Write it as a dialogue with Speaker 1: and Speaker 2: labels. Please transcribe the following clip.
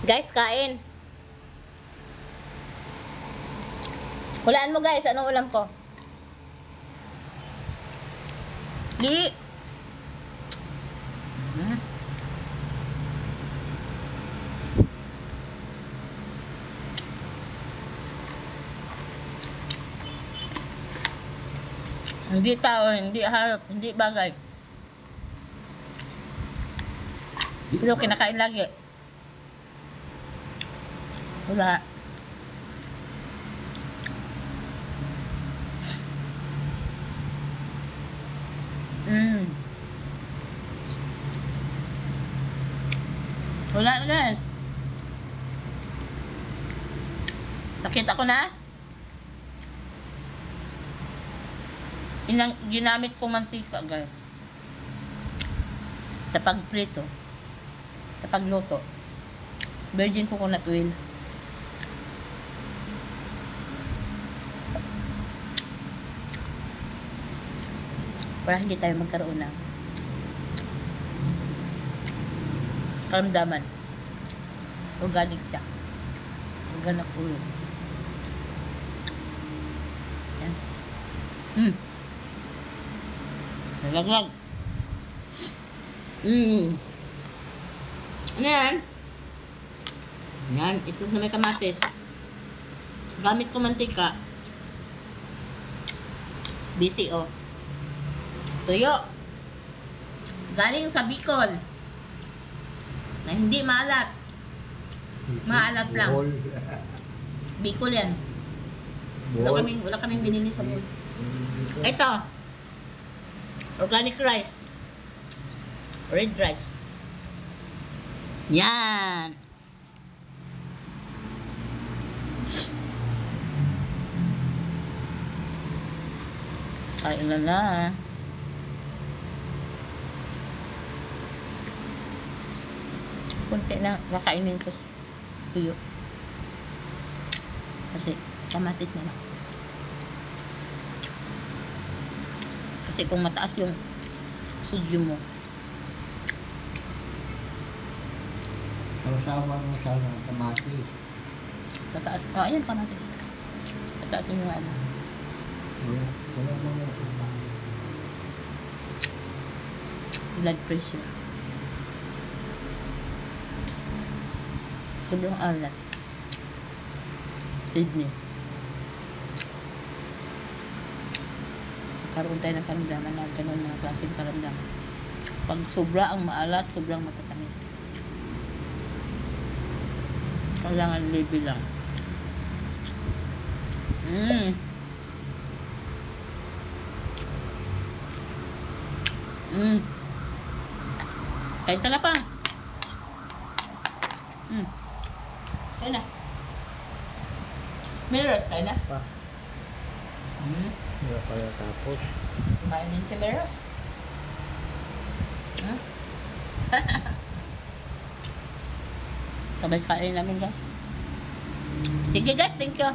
Speaker 1: Guys, kain. Hulaan mo guys, anong ulam ko? Li. Hindi tao, hindi harap, hindi bagay. Pero kinakain lagi. Wala. Wala na guys. Nakita ko na. Ginamit ko mantika guys. Sa pagprito. Sa pagluto. Virgin coconut oil. Para hindi tayo magkaroon ng karamdaman. Organic siya. Organic oil. Yan. Nalaglag. Ano yan? Yan. Ito na may kamatis. Gamit ko mantika. BCO. Tuyo. Galing sa Bicol. Na hindi maalat. Maalat lang. Bicol yan. Wala kaming binili sa Bicol. Ito. Organic rice. Red rice. Yan. Kain na. Kunti na kakainin ko tuyo. Kasi kamatis na lang. Kasi kung mataas yung sodium mo.
Speaker 2: Sawa mo siya ng kamatis.
Speaker 1: Sa taas. Oh, ayan kamatis. Sa taas yung ano. Blood pressure. Sobrang alat. Kidney. Karoon tayo ng karamdaman na ganun na klaseng karamdaman. Pag sobra ang maalat, sobrang matatamis. Kailangan level lang. Kain ka na pa. Kain na. Meros, kain na.
Speaker 2: Pa. Wala pala tapos.
Speaker 1: Kain din si Meros. Sabay kain namin guys. Sige guys, thank you.